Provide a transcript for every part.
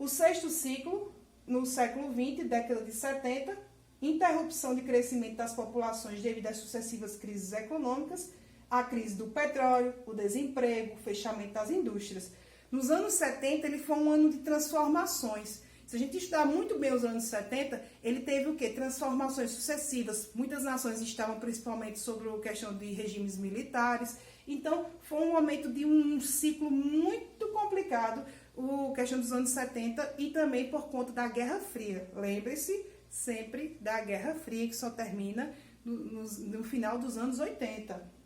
O sexto ciclo, no século XX, década de 70, interrupção de crescimento das populações devido às sucessivas crises econômicas, a crise do petróleo, o desemprego, o fechamento das indústrias. Nos anos 70, ele foi um ano de transformações. Se a gente estudar muito bem os anos 70, ele teve o quê? Transformações sucessivas. Muitas nações estavam principalmente sobre a questão de regimes militares. Então, foi um momento de um ciclo muito complicado, a questão dos anos 70, e também por conta da Guerra Fria. Lembre-se sempre da Guerra Fria, que só termina no final dos anos 80.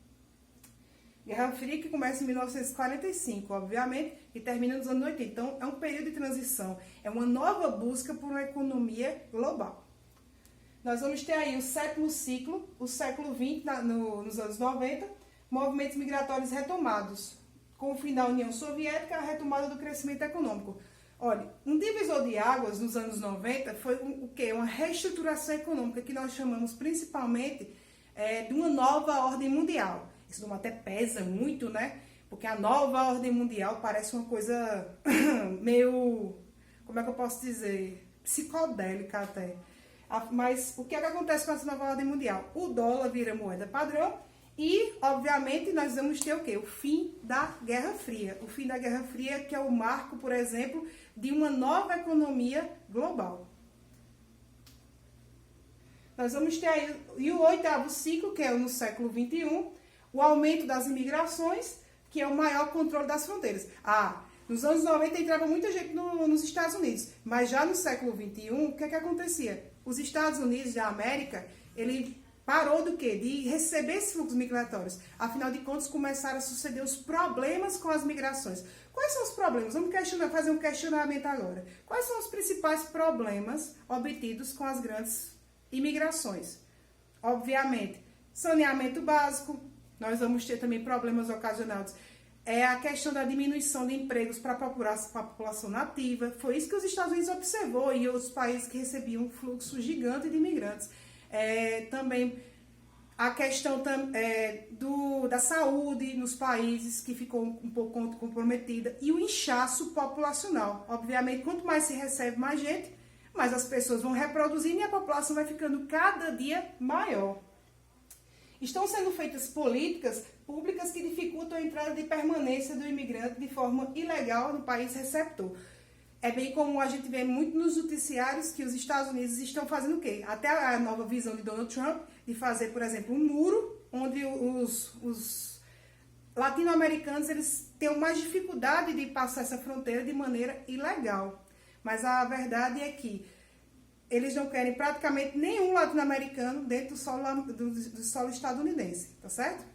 Guerra Fria que começa em 1945, obviamente, e termina nos anos 80. Então, é um período de transição, é uma nova busca por uma economia global. Nós vamos ter aí o sétimo ciclo, o século XX, nos anos 90, movimentos migratórios retomados. Com o fim da União Soviética, a retomada do crescimento econômico. Olha, um divisor de águas nos anos 90 foi o quê? Uma reestruturação econômica, que nós chamamos principalmente de uma nova ordem mundial. Esse nome até pesa muito, né? Porque a nova ordem mundial parece uma coisa meio, como é que eu posso dizer? Psicodélica até. Mas o que é que acontece com essa nova ordem mundial? O dólar vira moeda padrão e, obviamente, nós vamos ter o quê? O fim da Guerra Fria. O fim da Guerra Fria, que é o marco, por exemplo, de uma nova economia global. Nós vamos ter aí o oitavo ciclo, que é no século XXI, o aumento das imigrações, que é o maior controle das fronteiras. Nos anos 90 entrava muita gente nos Estados Unidos, mas já no século XXI, o que é que acontecia? Os Estados Unidos da América, ele parou do quê? De receber esses fluxos migratórios. Afinal de contas, começaram a suceder os problemas com as migrações. Quais são os problemas? Vamos fazer um questionamento agora. Quais são os principais problemas obtidos com as grandes imigrações? Obviamente, saneamento básico. Nós vamos ter também problemas ocasionados. É a questão da diminuição de empregos para a população nativa. Foi isso que os Estados Unidos observou e outros países que recebiam um fluxo gigante de imigrantes. Também a questão da saúde nos países, que ficou um pouco comprometida. E o inchaço populacional. Obviamente, quanto mais se recebe mais gente, mais as pessoas vão reproduzindo e a população vai ficando cada dia maior. Estão sendo feitas políticas públicas que dificultam a entrada de permanência do imigrante de forma ilegal no país receptor. É bem comum a gente ver muito nos noticiários que os Estados Unidos estão fazendo o quê? Até a nova visão de Donald Trump de fazer, por exemplo, um muro onde os latino-americanos eles têm mais dificuldade de passar essa fronteira de maneira ilegal. Mas a verdade é que eles não querem praticamente nenhum latino-americano dentro do solo estadunidense, tá certo?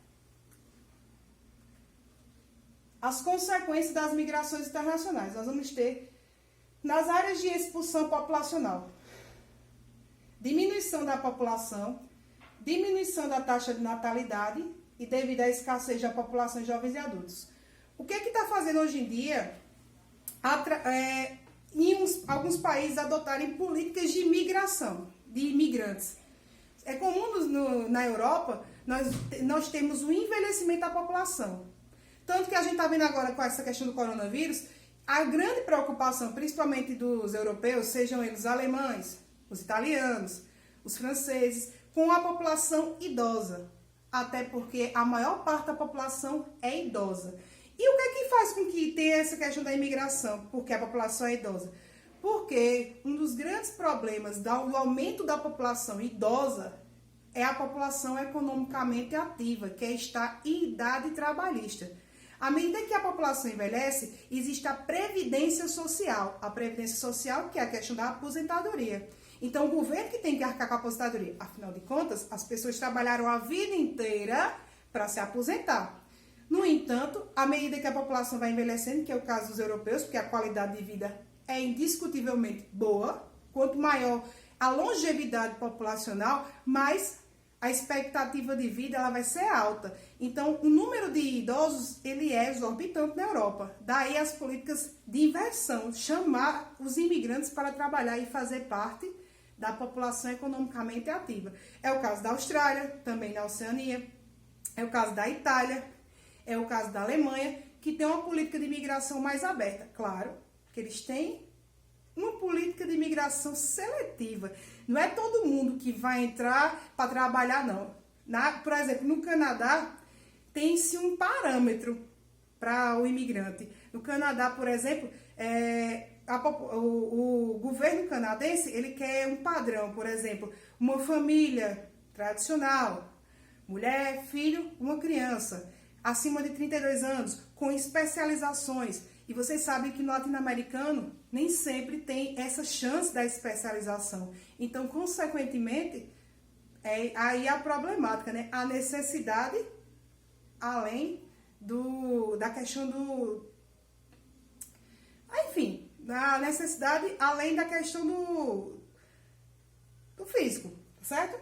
As consequências das migrações internacionais. Nós vamos ter, nas áreas de expulsão populacional, diminuição da população, diminuição da taxa de natalidade e devido à escassez da população de jovens e adultos. O que é que está fazendo hoje em dia alguns países adotarem políticas de imigração, de imigrantes? É comum na Europa, nós temos o envelhecimento da população. Tanto que a gente está vendo agora com essa questão do coronavírus, a grande preocupação, principalmente dos europeus, sejam eles alemães, os italianos, os franceses, com a população idosa. Até porque a maior parte da população é idosa. E o que é que faz com que tenha essa questão da imigração? Porque a população é idosa. Porque um dos grandes problemas do aumento da população idosa é a população economicamente ativa, que está em idade trabalhista. À medida que a população envelhece, existe a previdência social. A previdência social, que é a questão da aposentadoria. Então, o governo que tem que arcar com a aposentadoria. Afinal de contas, as pessoas trabalharam a vida inteira para se aposentar. No entanto, à medida que a população vai envelhecendo, que é o caso dos europeus, porque a qualidade de vida é indiscutivelmente boa, quanto maior a longevidade populacional, mais a expectativa de vida ela vai ser alta. Então, o número de idosos ele é exorbitante na Europa. Daí as políticas de inversão, chamar os imigrantes para trabalhar e fazer parte da população economicamente ativa. É o caso da Austrália, também na Oceania, é o caso da Itália, é o caso da Alemanha, que tem uma política de imigração mais aberta. Claro que eles têm uma política de imigração seletiva. Não é todo mundo que vai entrar para trabalhar, não. Por exemplo, no Canadá, tem-se um parâmetro para o imigrante. No Canadá, por exemplo, o governo canadense, ele quer um padrão, por exemplo, uma família tradicional, mulher, filho, uma criança, acima de 32 anos, com especializações. E vocês sabem que no latino-americano nem sempre tem essa chance da especialização. Então, consequentemente, aí a problemática, né? A necessidade, além da questão do... Enfim, a necessidade além da questão do físico, certo?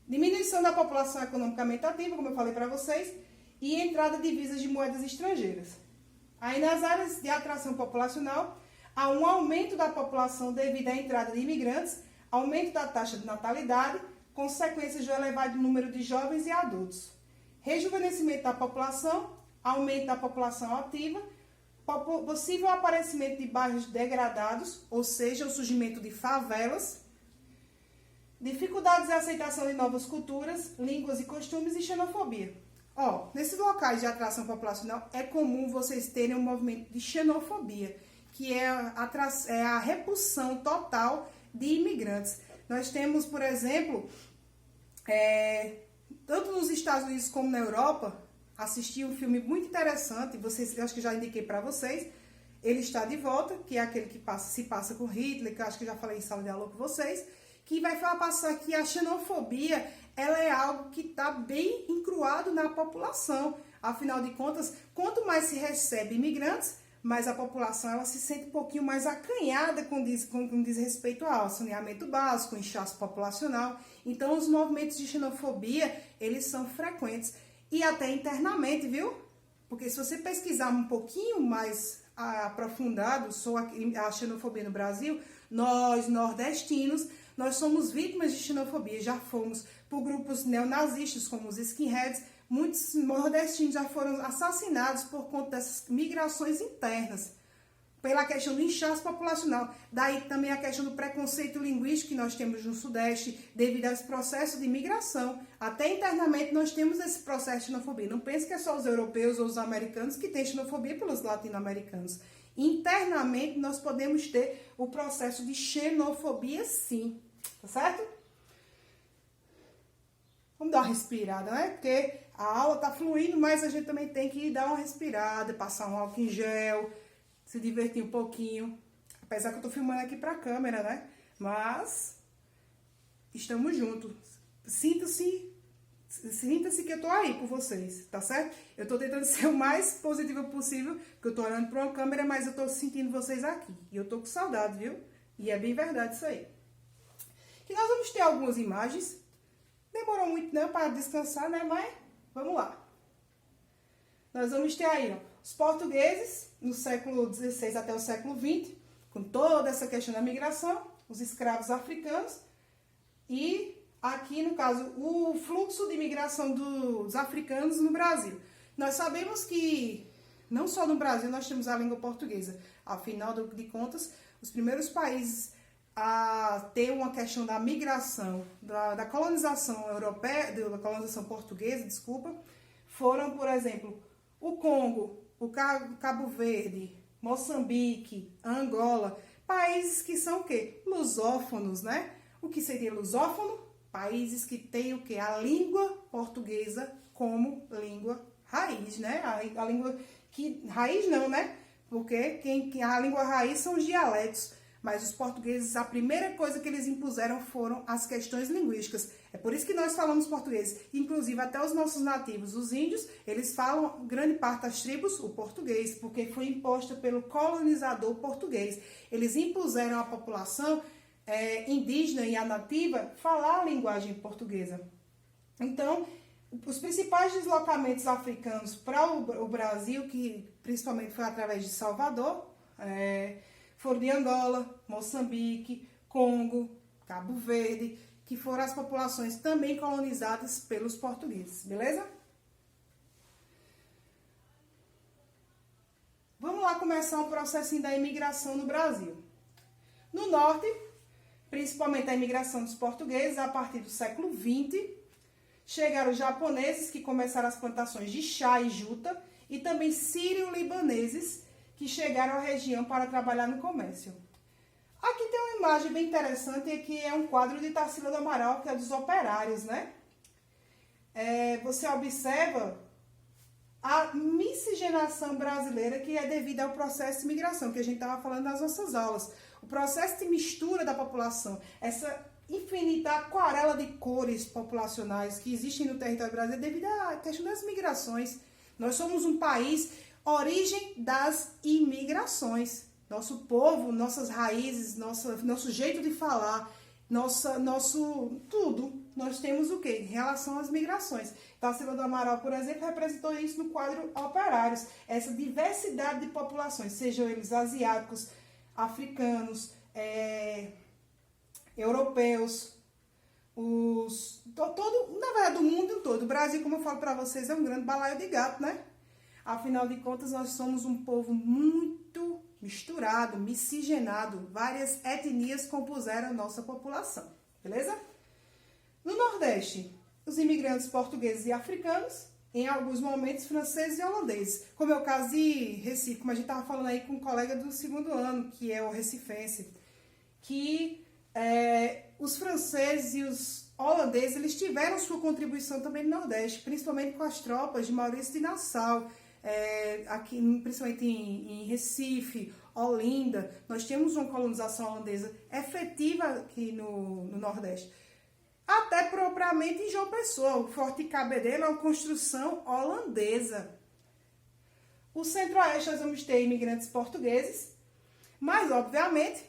Diminuição da população economicamente ativa, como eu falei para vocês, e entrada de divisas de moedas estrangeiras. Aí nas áreas de atração populacional, há um aumento da população devido à entrada de imigrantes, aumento da taxa de natalidade, consequências do elevado número de jovens e adultos. Rejuvenescimento da população, aumento da população ativa, possível aparecimento de bairros degradados, ou seja, o surgimento de favelas, dificuldades de aceitação de novas culturas, línguas e costumes e xenofobia. Nesses locais de atração populacional é comum vocês terem um movimento de xenofobia, que é a repulsão total de imigrantes. Nós temos, por exemplo, tanto nos Estados Unidos como na Europa, assisti um filme muito interessante, eu acho que já indiquei para vocês, Ele Está de Volta, que é aquele que se passa com Hitler, que eu acho que já falei em sala de aula com vocês, que vai passar que a xenofobia, ela é algo que está bem encruado na população. Afinal de contas, quanto mais se recebe imigrantes, mais a população ela se sente um pouquinho mais acanhada com diz respeito ao saneamento básico, inchaço populacional. Então, os movimentos de xenofobia, eles são frequentes. E até internamente, viu? Porque se você pesquisar um pouquinho mais aprofundado sobre a xenofobia no Brasil, nós, nordestinos, nós somos vítimas de xenofobia, já fomos por grupos neonazistas, como os skinheads, muitos nordestinos já foram assassinados por conta dessas migrações internas, pela questão do inchaço populacional. Daí também a questão do preconceito linguístico que nós temos no Sudeste, devido a esse processo de migração. Até internamente nós temos esse processo de xenofobia. Não pense que é só os europeus ou os americanos que têm xenofobia pelos latino-americanos. Internamente nós podemos ter o processo de xenofobia, sim. Tá certo? Vamos dar uma respirada, né? Porque a aula tá fluindo, mas a gente também tem que dar uma respirada, passar um álcool em gel, se divertir um pouquinho. Apesar que eu tô filmando aqui pra câmera, né? Mas estamos juntos. Sinta-se que eu tô aí por vocês, tá certo? Eu tô tentando ser o mais positiva possível, porque eu tô olhando pra uma câmera, mas eu tô sentindo vocês aqui. E eu tô com saudade, viu? E é bem verdade isso aí. Que nós vamos ter algumas imagens. Demorou muito não para descansar, né? Mas vamos lá. Nós vamos ter aí, os portugueses, no século XVI até o século XX, com toda essa questão da migração, os escravos africanos e aqui, no caso, o fluxo de imigração dos africanos no Brasil. Nós sabemos que não só no Brasil nós temos a língua portuguesa. Afinal de contas, os primeiros países a ter uma questão da migração, da colonização europeia, da colonização portuguesa, desculpa, foram, por exemplo, o Congo, o Cabo Verde, Moçambique, Angola, países que são o quê? Lusófonos, né? O que seria lusófono? Países que têm o quê? A língua portuguesa como língua raiz, né? A língua que... Raiz não, né? Porque a língua raiz são os dialetos. Mas os portugueses, a primeira coisa que eles impuseram foram as questões linguísticas. É por isso que nós falamos português. Inclusive, até os nossos nativos, os índios, eles falam, grande parte das tribos, o português, porque foi imposta pelo colonizador português. Eles impuseram à população indígena e a nativa falar a linguagem portuguesa. Então, os principais deslocamentos africanos para o Brasil, que principalmente foi através de Salvador, foram de Angola, Moçambique, Congo, Cabo Verde, que foram as populações também colonizadas pelos, pelos portugueses, beleza? Vamos lá começar um processinho da imigração no Brasil. No norte, principalmente a imigração dos portugueses, a partir do século XX, chegaram os japoneses, que começaram as plantações de chá e juta, e também sírio-libaneses, que chegaram à região para trabalhar no comércio. Aqui tem uma imagem bem interessante, que é um quadro de Tarsila do Amaral, que é dos operários, né? Você observa a miscigenação brasileira, que é devido ao processo de migração, que a gente estava falando nas nossas aulas. O processo de mistura da população, essa infinita aquarela de cores populacionais que existem no território brasileiro devido à questão das migrações. Nós somos um país origem das imigrações. Nosso povo, nossas raízes, nosso jeito de falar, nosso tudo. Nós temos o quê? Em relação às migrações. Tarsila do Amaral, por exemplo, representou isso no quadro Operários. Essa diversidade de populações, sejam eles asiáticos, africanos, europeus, na verdade, do mundo todo. O Brasil, como eu falo para vocês, é um grande balaio de gato, né? Afinal de contas, nós somos um povo muito misturado, miscigenado. Várias etnias compuseram a nossa população, beleza? No Nordeste, os imigrantes portugueses e africanos, em alguns momentos franceses e holandeses. Como é o caso de Recife, como a gente estava falando aí com um colega do segundo ano, que é o recifense, que os franceses e os holandeses, eles tiveram sua contribuição também no Nordeste, principalmente com as tropas de Maurício de Nassau, aqui, principalmente em Recife, Olinda. Nós temos uma colonização holandesa efetiva aqui no Nordeste. Até propriamente em João Pessoa, o Forte Cabedelo é uma construção holandesa. O Centro-Oeste nós vamos ter imigrantes portugueses, mas obviamente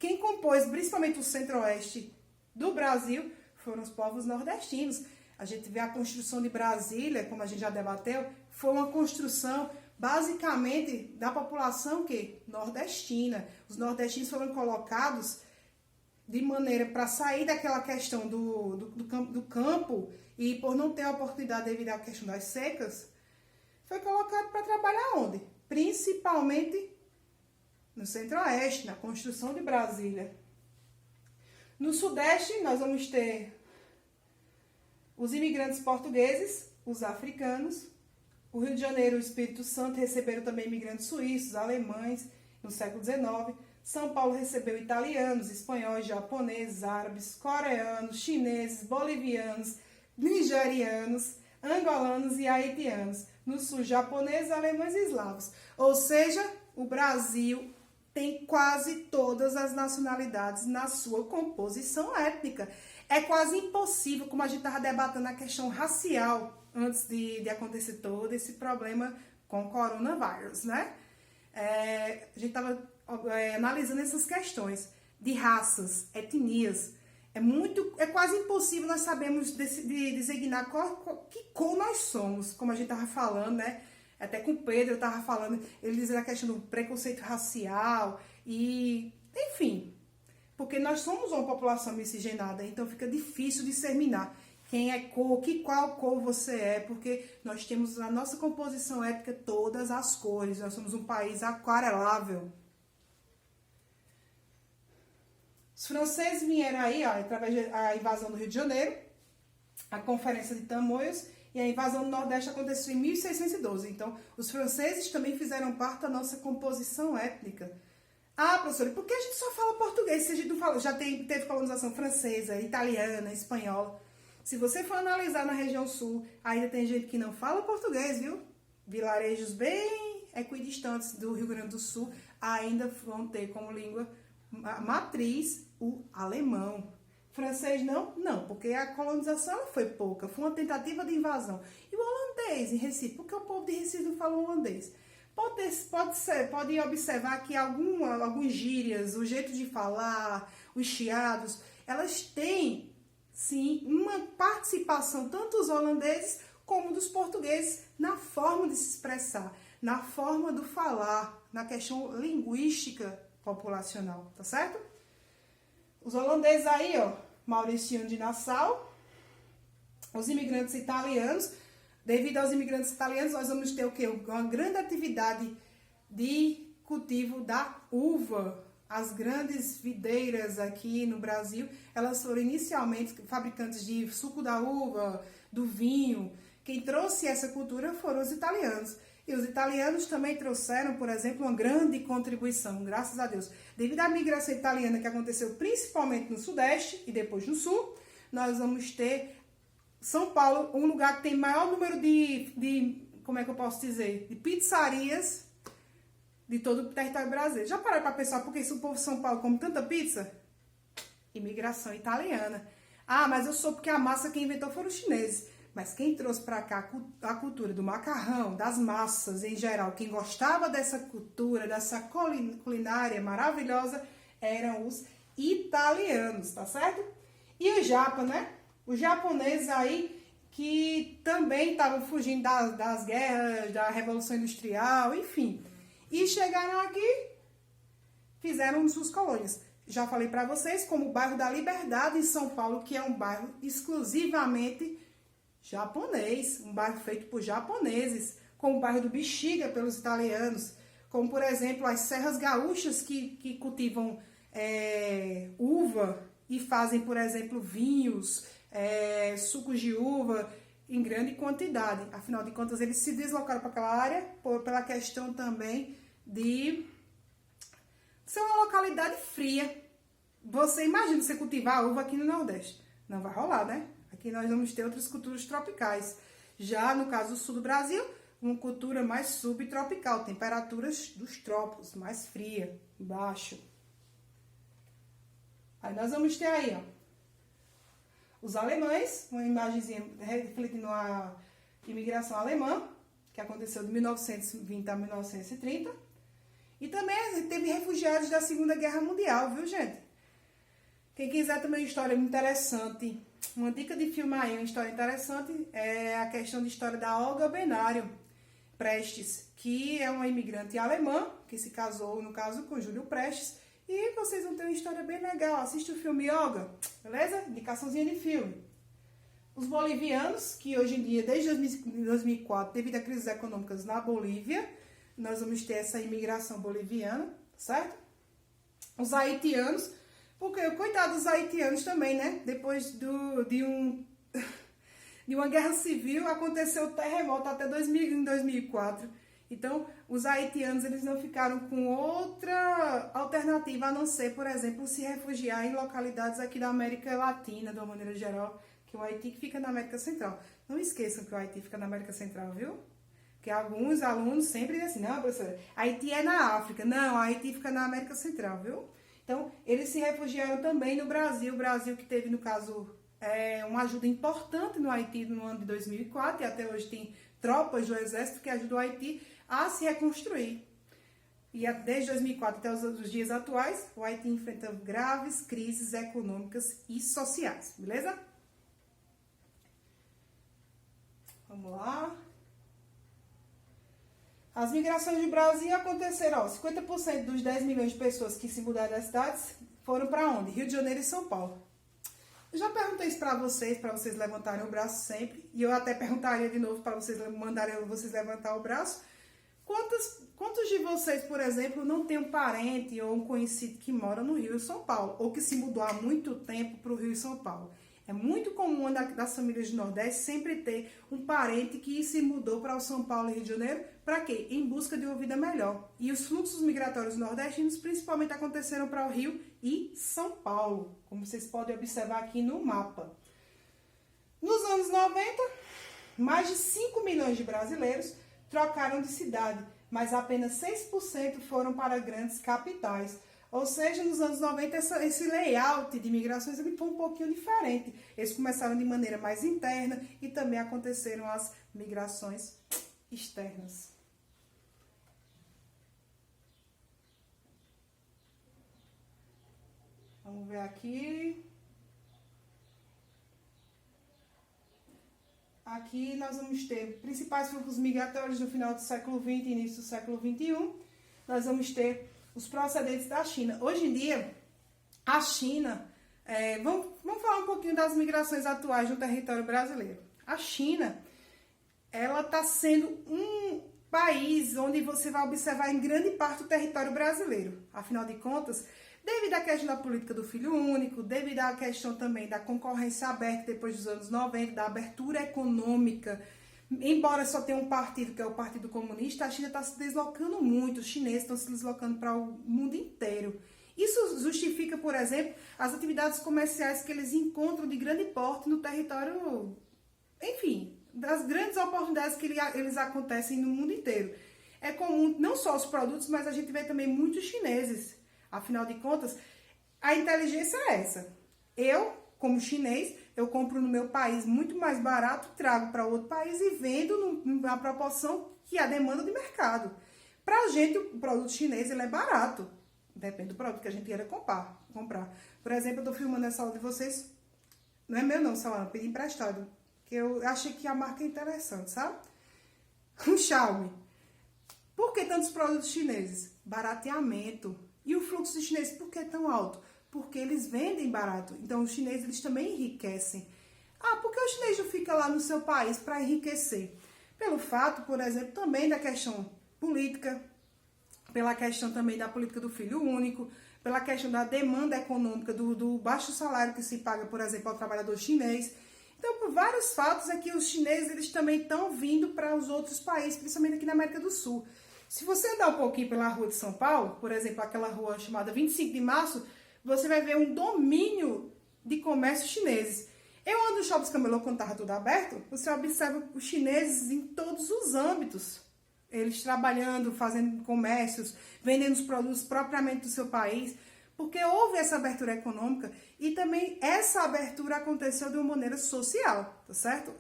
quem compôs principalmente o Centro-Oeste do Brasil foram os povos nordestinos. A gente vê a construção de Brasília, como a gente já debateu, foi uma construção basicamente da população nordestina. Os nordestinos foram colocados de maneira para sair daquela questão do campo e por não ter a oportunidade devido à questão das secas, foi colocado para trabalhar onde? Principalmente no Centro-Oeste, na construção de Brasília. No Sudeste, nós vamos ter os imigrantes portugueses, os africanos. O Rio de Janeiro e o Espírito Santo receberam também imigrantes suíços, alemães, no século XIX. São Paulo recebeu italianos, espanhóis, japoneses, árabes, coreanos, chineses, bolivianos, nigerianos, angolanos e haitianos. No sul, japoneses, alemães e eslavos. Ou seja, o Brasil tem quase todas as nacionalidades na sua composição étnica. É quase impossível, como a gente estava debatendo a questão racial antes de acontecer todo esse problema com o coronavírus, né? A gente estava analisando essas questões de raças, etnias. É quase impossível nós sabermos designar que cor nós somos, como a gente estava falando, né? Até com o Pedro eu estava falando, ele dizia a questão do preconceito racial e, enfim, porque nós somos uma população miscigenada, então fica difícil discerminar quem é cor, qual cor você é, porque nós temos na nossa composição étnica todas as cores, nós somos um país aquarelável. Os franceses vieram aí, através da invasão do Rio de Janeiro, a Conferência de Tamoios, e a invasão do Nordeste aconteceu em 1612. Então, os franceses também fizeram parte da nossa composição étnica. Ah, professora, por que a gente só fala português se a gente não fala? Já teve colonização francesa, italiana, espanhola. Se você for analisar na região sul, ainda tem gente que não fala português, viu? Vilarejos bem equidistantes do Rio Grande do Sul ainda vão ter como língua matriz o alemão. Francês não? Não, porque a colonização foi pouca, foi uma tentativa de invasão. E o holandês em Recife? Por que o povo de Recife não fala holandês? Pode observar que algumas gírias, o jeito de falar, os chiados, elas têm, sim, uma participação, tanto dos holandeses como dos portugueses, na forma de se expressar, na forma do falar, na questão linguística populacional, tá certo? Os holandeses aí, Maurício de Nassau, os imigrantes italianos. Devido aos imigrantes italianos, nós vamos ter o quê? Uma grande atividade de cultivo da uva. As grandes videiras aqui no Brasil, elas foram inicialmente fabricantes de suco da uva, do vinho. Quem trouxe essa cultura foram os italianos. E os italianos também trouxeram, por exemplo, uma grande contribuição, graças a Deus. Devido à migração italiana que aconteceu principalmente no Sudeste e depois no Sul, nós vamos ter São Paulo, um lugar que tem maior número como é que eu posso dizer, de pizzarias de todo o território brasileiro. Já pararam para pensar por que o povo de São Paulo come tanta pizza? Imigração italiana. Ah, mas eu sou porque a massa quem inventou foram os chineses. Mas quem trouxe para cá a cultura do macarrão, das massas em geral, quem gostava dessa cultura, dessa culinária maravilhosa, eram os italianos, tá certo? E o Japa, né? Os japoneses aí que também estavam fugindo das guerras, da Revolução Industrial, enfim. E chegaram aqui, fizeram suas colônias. Já falei para vocês como o bairro da Liberdade em São Paulo, que é um bairro exclusivamente japonês, um bairro feito por japoneses, como o bairro do Bexiga pelos italianos, como por exemplo as serras gaúchas que cultivam uva e fazem, por exemplo, vinhos, sucos de uva em grande quantidade. Afinal de contas, eles se deslocaram para aquela área pela questão também de ser uma localidade fria. Você imagina você cultivar uva aqui no Nordeste. Não vai rolar, né? Aqui nós vamos ter outras culturas tropicais. Já no caso do sul do Brasil, uma cultura mais subtropical, temperaturas dos trópicos, mais fria, baixo. Aí nós vamos ter aí, ó, os alemães, uma imagenzinha refletindo a imigração alemã, que aconteceu de 1920 a 1930. E também teve refugiados da Segunda Guerra Mundial, viu, gente? Quem quiser também uma história interessante, uma dica de filme aí, uma história interessante, é a questão de história da Olga Benário Prestes, que é uma imigrante alemã, que se casou, no caso, com Júlio Prestes, e vocês vão ter uma história bem legal. Assiste o filme Olga, beleza? Indicaçãozinha de filme. Os bolivianos, que hoje em dia, desde 2004, devido a crises econômicas na Bolívia, nós vamos ter essa imigração boliviana, certo? Os haitianos, porque, coitado dos haitianos também, né? Depois de uma guerra civil, aconteceu o terremoto até em 2004. Então, os haitianos, eles não ficaram com outra alternativa a não ser, por exemplo, se refugiar em localidades aqui da América Latina, de uma maneira geral, que o Haiti fica na América Central. Não esqueçam que o Haiti fica na América Central, viu? Porque alguns alunos sempre dizem assim, não, professora, Haiti é na África. Não, Haiti fica na América Central, viu? Então, eles se refugiaram também no Brasil. O Brasil que teve, no caso, uma ajuda importante no Haiti no ano de 2004, e até hoje tem tropas do exército que ajudam o Haiti a se reconstruir. E desde 2004 até os dias atuais, o Haiti enfrenta graves crises econômicas e sociais, beleza? Vamos lá. As migrações do Brasil aconteceram, ó, 50% dos 10 milhões de pessoas que se mudaram das cidades foram para onde? Rio de Janeiro e São Paulo. Eu já perguntei isso para vocês levantarem o braço sempre, e eu até perguntaria de novo para vocês mandarem vocês levantar o braço. Quantos de vocês, por exemplo, não tem um parente ou um conhecido que mora no Rio e São Paulo, ou que se mudou há muito tempo para o Rio e São Paulo? É muito comum das famílias do Nordeste sempre ter um parente que se mudou para o São Paulo e Rio de Janeiro, para quê? Em busca de uma vida melhor. E os fluxos migratórios nordestinos principalmente aconteceram para o Rio e São Paulo, como vocês podem observar aqui no mapa. Nos anos 90, mais de 5 milhões de brasileiros trocaram de cidade, mas apenas 6% foram para grandes capitais. Ou seja, nos anos 90, esse layout de migrações ele foi um pouquinho diferente. Eles começaram de maneira mais interna e também aconteceram as migrações externas. Vamos ver aqui. Aqui nós vamos ter principais fluxos migratórios no final do século XX e início do século XXI. Nós vamos ter os procedentes da China. Hoje em dia, a China... vamos falar um pouquinho das migrações atuais no território brasileiro. A China, ela está sendo país onde você vai observar em grande parte o território brasileiro. Afinal de contas, devido à questão da política do filho único, devido à questão também da concorrência aberta depois dos anos 90, da abertura econômica, embora só tenha um partido, que é o Partido Comunista, a China está se deslocando muito, os chineses estão se deslocando para o mundo inteiro. Isso justifica, por exemplo, as atividades comerciais que eles encontram de grande porte no território, enfim, das grandes oportunidades que eles acontecem no mundo inteiro. É comum, não só os produtos, mas a gente vê também muitos chineses. Afinal de contas, a inteligência é essa. Eu, como chinês, eu compro no meu país muito mais barato, trago para outro país e vendo numa proporção que é a demanda de mercado. Para a gente, o produto chinês ele é barato. Depende do produto que a gente queira comprar. Por exemplo, eu estou filmando essa aula de vocês. Não é meu não, celular, eu pedi emprestado. Que eu achei que a marca é interessante, sabe? O Xiaomi. Por que tantos produtos chineses? Barateamento. E o fluxo de chineses, por que tão alto? Porque eles vendem barato. Então, os chineses eles também enriquecem. Ah, por que o chinês não fica lá no seu país para enriquecer? Pelo fato, por exemplo, também da questão política, pela questão também da política do filho único, pela questão da demanda econômica, do baixo salário que se paga, por exemplo, ao trabalhador chinês. Então, por vários fatos, é que os chineses eles também estão vindo para os outros países, principalmente aqui na América do Sul. Se você andar um pouquinho pela rua de São Paulo, por exemplo, aquela rua chamada 25 de Março, você vai ver um domínio de comércio chineses. Eu ando no Shopping Camelô quando estava tudo aberto, você observa os chineses em todos os âmbitos. Eles trabalhando, fazendo comércios, vendendo os produtos propriamente do seu país, porque houve essa abertura econômica e também essa abertura aconteceu de uma maneira social, tá certo?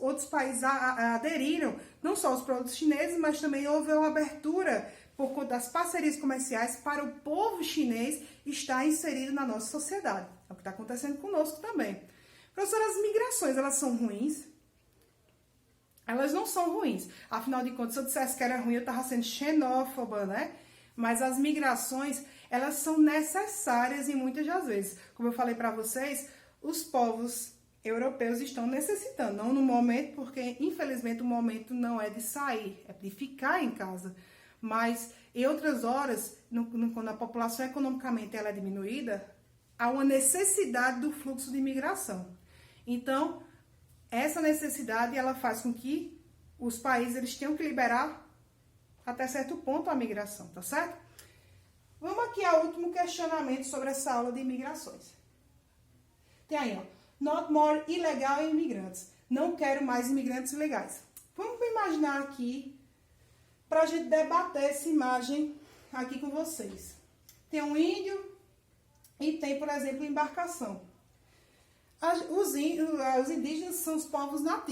Outros países aderiram, não só os produtos chineses, mas também houve uma abertura por conta das parcerias comerciais para o povo chinês estar inserido na nossa sociedade. É o que está acontecendo conosco também. Professora, as migrações, elas são ruins? Elas não são ruins. Afinal de contas, se eu dissesse que era ruim, eu estava sendo xenófoba, né? Mas as migrações, elas são necessárias e muitas das vezes. Como eu falei para vocês, os povos europeus estão necessitando. Não no momento, porque infelizmente o momento não é de sair, é de ficar em casa. Mas em outras horas, quando a população economicamente ela é diminuída, há uma necessidade do fluxo de imigração. Então, essa necessidade ela faz com que os países eles tenham que liberar até certo ponto a migração, tá certo? Vamos aqui ao último questionamento sobre essa aula de imigrações. Tem aí, ó, not more ilegal imigrantes. Não quero mais imigrantes ilegais. Vamos imaginar aqui, para a gente debater essa imagem aqui com vocês. Tem um índio e tem, por exemplo, embarcação. Os indígenas são os povos nativos.